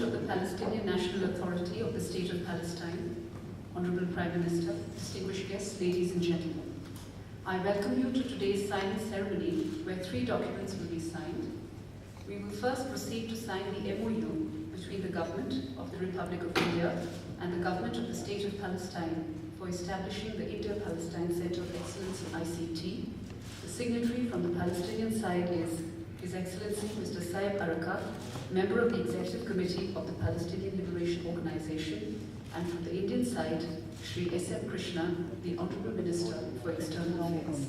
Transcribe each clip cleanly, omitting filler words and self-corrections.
of the Palestinian National Authority of the State of Palestine, Honorable Prime Minister, distinguished guests, ladies and gentlemen, I welcome you to today's signing ceremony where 3 documents will be signed. We will first proceed to sign the MOU between the Government of the Republic of India and the Government of the State of Palestine for establishing the India-Palestine Center of Excellence in ICT. The signatory from the Palestinian side is His Excellency Mr. Saeb Erekat, member of the Executive Committee of the Palestinian Liberation Organization, and from the Indian side, Shri S.M. Krishna, the Honorable Minister for External Affairs.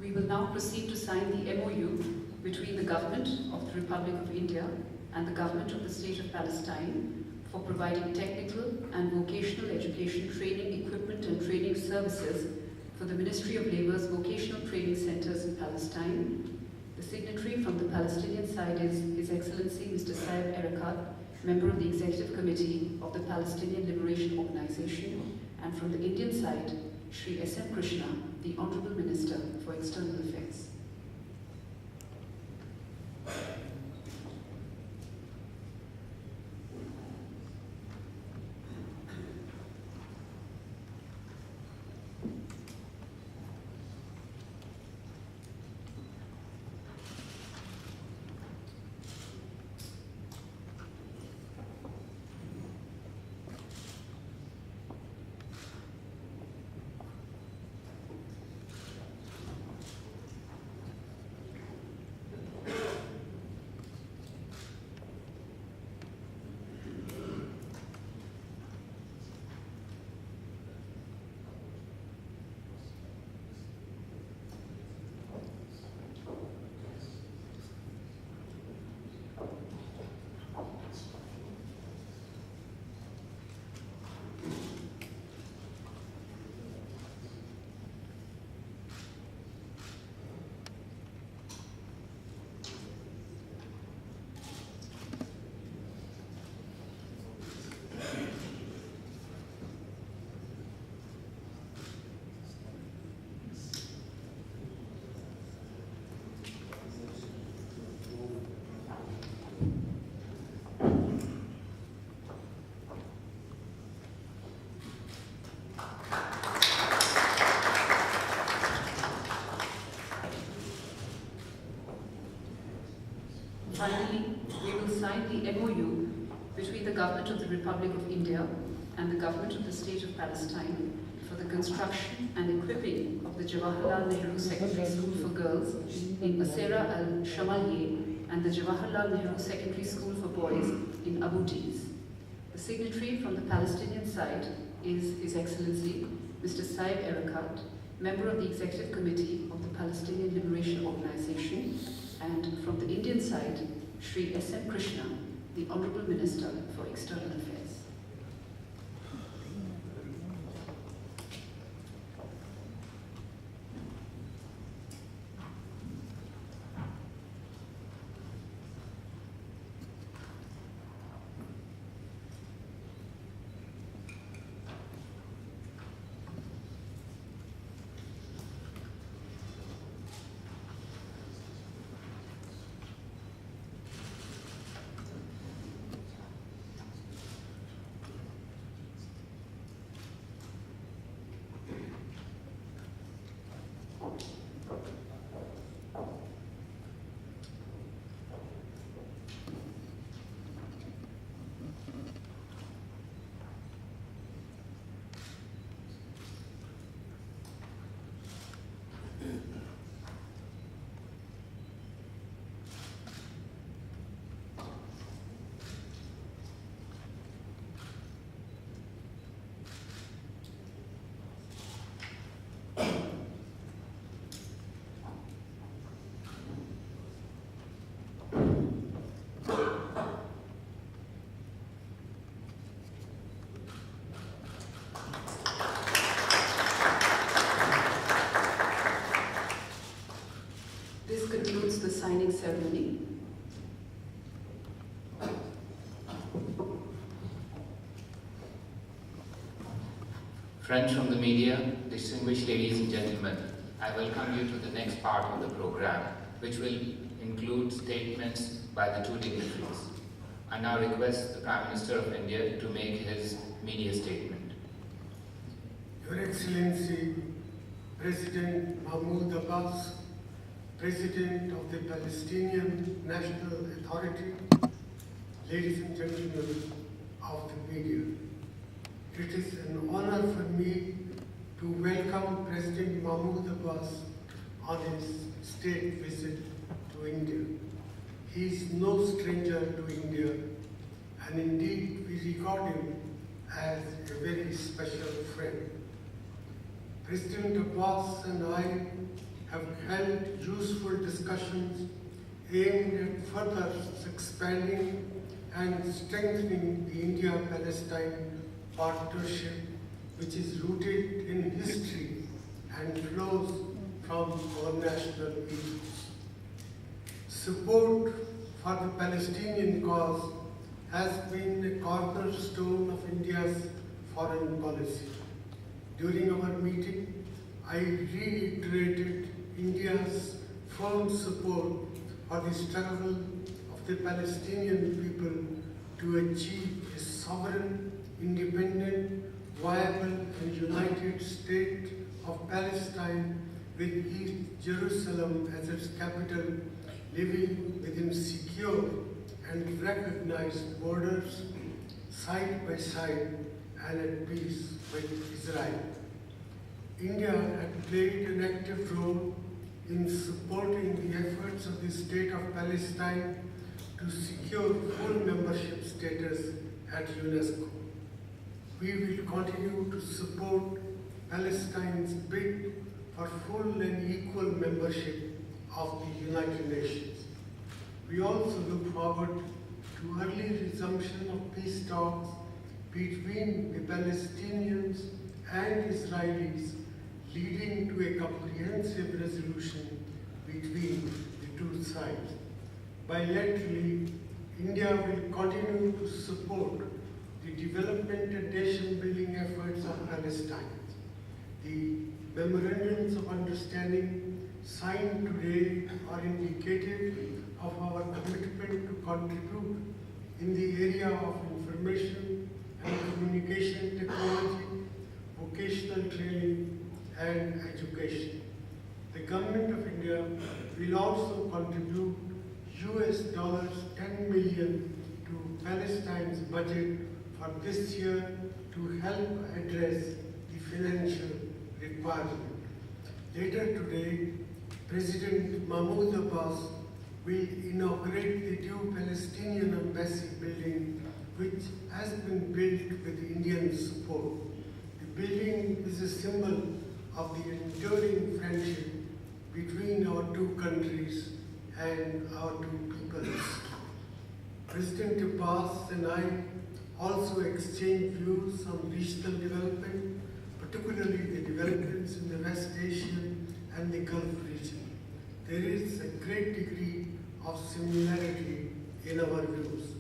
We will now proceed to sign the MOU between the Government of the Republic of India and the Government of the State of Palestine for providing technical and vocational education training, equipment and training services for the Ministry of Labor's vocational training centers in Palestine. The signatory from the Palestinian side is His Excellency Mr. Saeb Erekat, member of the Executive Committee of the Palestinian Liberation Organization, and from the Indian side, Shri S.M. Krishna, the Honorable Minister for External Affairs. Finally, we will sign the MOU between the Government of the Republic of India and the Government of the State of Palestine for the construction and equipping of the Jawaharlal Nehru Secondary School for Girls in Asera al-Shamalieh and the Jawaharlal Nehru Secondary School for Boys in Abu Dis. The signatory from the Palestinian side is His Excellency Mr. Saeb Erekat, member of the Executive Committee of the Palestinian Liberation Organization, and from the Indian side, Shri S.M. Krishna, the Honorable Minister for External Affairs. This concludes the signing ceremony. Friends from the media, distinguished ladies and gentlemen, I welcome you to the next part of the program, which will include statements by the two dignitaries. I now request the Prime Minister of India to make his media statement. Your Excellency, President Mahmoud Abbas, President of the Palestinian National Authority, ladies and gentlemen of the media, it is an honor for me to welcome President Mahmoud Abbas on his state visit to India. He is no stranger to India, and indeed we regard him as a very special friend. President Abbas and I have held useful discussions aimed at further expanding and strengthening the India-Palestine partnership, which is rooted in history and flows from our national ethos. Support for the Palestinian cause has been a cornerstone of India's foreign policy. During our meeting, I reiterated India's firm support for the struggle of the Palestinian people to achieve a sovereign, independent, viable and united state of Palestine with East Jerusalem as its capital, living within secure and recognized borders, side by side and at peace with Israel. India had played an active role in supporting the efforts of the State of Palestine to secure full membership status at UNESCO. We will continue to support Palestine's bid for full and equal membership of the United Nations. We also look forward to early resumption of peace talks between the Palestinians and Israelis, leading to a comprehensive resolution between the two sides. Bilaterally, India will continue to support the development and nation-building efforts of Palestine. The memorandums of understanding signed today are indicative of our commitment to contribute in the area of information and communication technology, vocational training, and education. The Government of India will also contribute $10 million to Palestine's budget for this year to help address the financial requirement. Later today, President Mahmoud Abbas will inaugurate the new Palestinian embassy building, which has been built with Indian support. The building is a symbol of the enduring friendship between our two countries and our two peoples. President Abbas and I also exchanged views on regional development, particularly the developments in the West Asian and the Gulf region. There is a great degree of similarity in our views.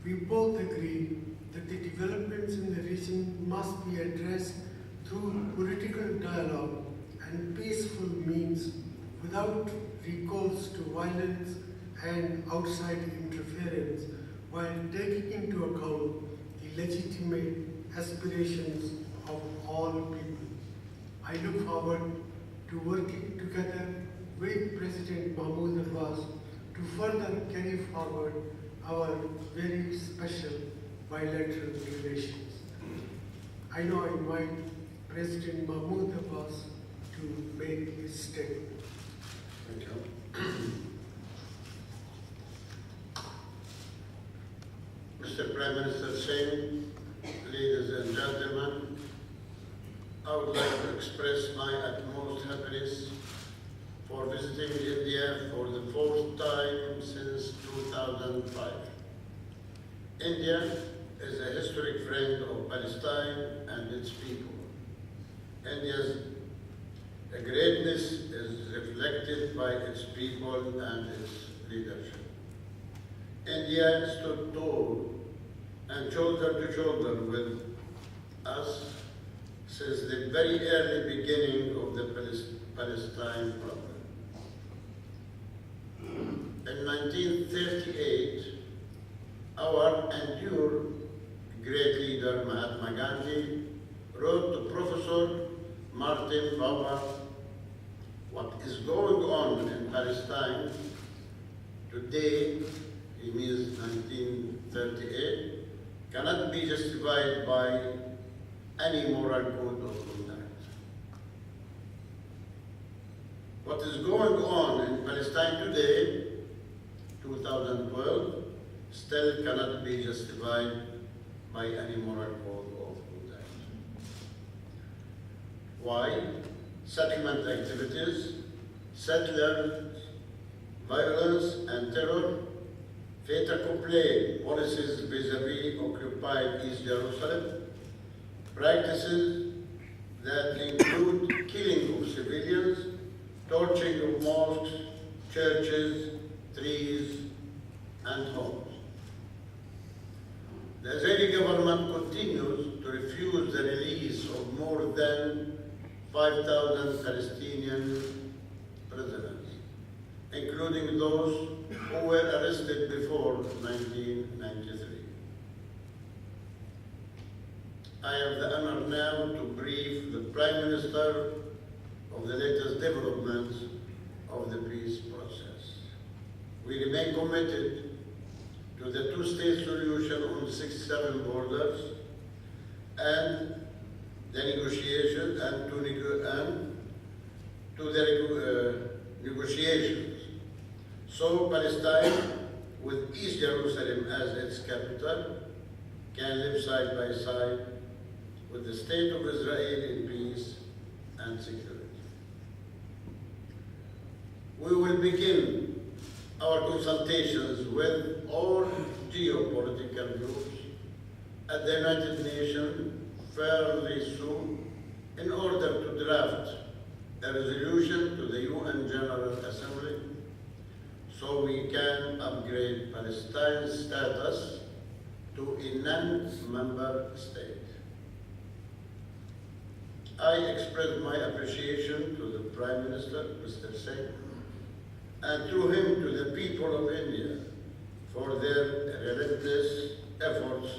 We both agree that the developments in the region must be addressed through political dialogue and peaceful means without recourse to violence and outside interference, while taking into account the legitimate aspirations of all people. I look forward to working together further carry forward our very special bilateral relations. I now invite President Mahmoud Abbas to make his statement. Thank you. Mr. Prime Minister Singh, ladies and gentlemen, I would like to express my utmost happiness for visiting India for the fourth time since 2005. India is a historic friend of Palestine and its people. India's greatness is reflected by its people and its leadership. India stood tall and shoulder to shoulder with us since the very early beginning of the Palestine problem. In 1938, our endured great leader Mahatma Gandhi wrote to Professor Martin Buber, "What is going on in Palestine today," he means 1938, "cannot be justified by any moral code of conduct. What is going on in Palestine today, 2012, still cannot be justified by any moral code of conduct." Why? Settlement activities, settler violence and terror, fait accompli policies vis-à-vis occupied East Jerusalem, practices that include killing of civilians, torching of mosques, churches, trees, and homes. The Israeli government continues to refuse the release of more than 5,000 Palestinian prisoners, including those who were arrested before 1993. I have the honor now to brief the Prime Minister of the latest developments of the peace process. We remain committed to the two-state solution on the 67 borders and the negotiations and to the negotiations. So Palestine, with East Jerusalem as its capital, can live side by side with the state of Israel in peace and security. We will begin our consultations with all geopolitical groups at the United Nations fairly soon in order to draft a resolution to the UN General Assembly so we can upgrade Palestine's status to a non-member state. I express my appreciation to the Prime Minister, Mr. Singh, and through him to the people of India for their relentless efforts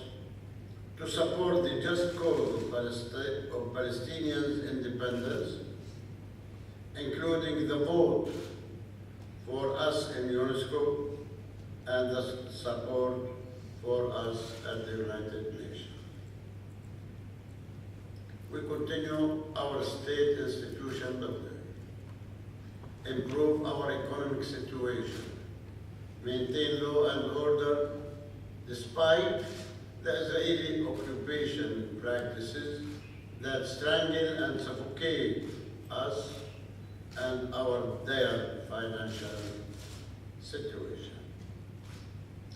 to support the just cause of Palestinians' independence, including the vote for us in UNESCO and the support for us at the United Nations. We continue our state institution building, improve our economic situation, maintain law and order despite the Israeli occupation practices that strangle and suffocate us and our dire financial situation.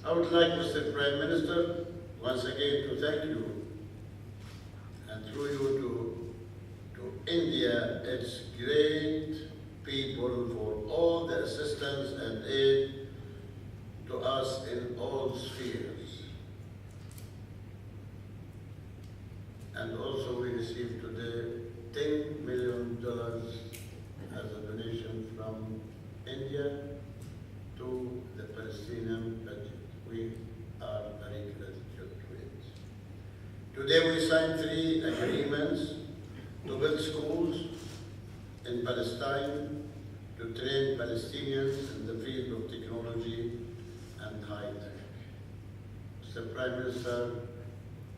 I would like, Mr. Prime Minister, once again to thank you and through you to India, its great people, for all the assistance and aid to us in all spheres. And also we received today $10 million as a donation from India to the Palestinian budget. We are very grateful to it. Today we signed 3 agreements to build schools in Palestine, to train Palestinians in the field of technology and high tech. Mr. Prime Minister,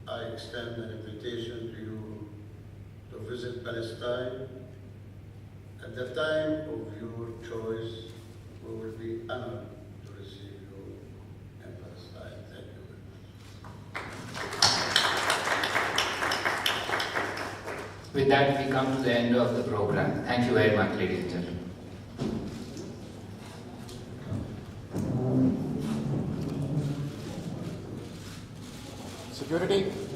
I extend an invitation to you to visit Palestine. At the time of your choice, we will be honored to receive you in Palestine. Thank you very much. With that, we come to the end of the program. Thank you very much, ladies and gentlemen. Security.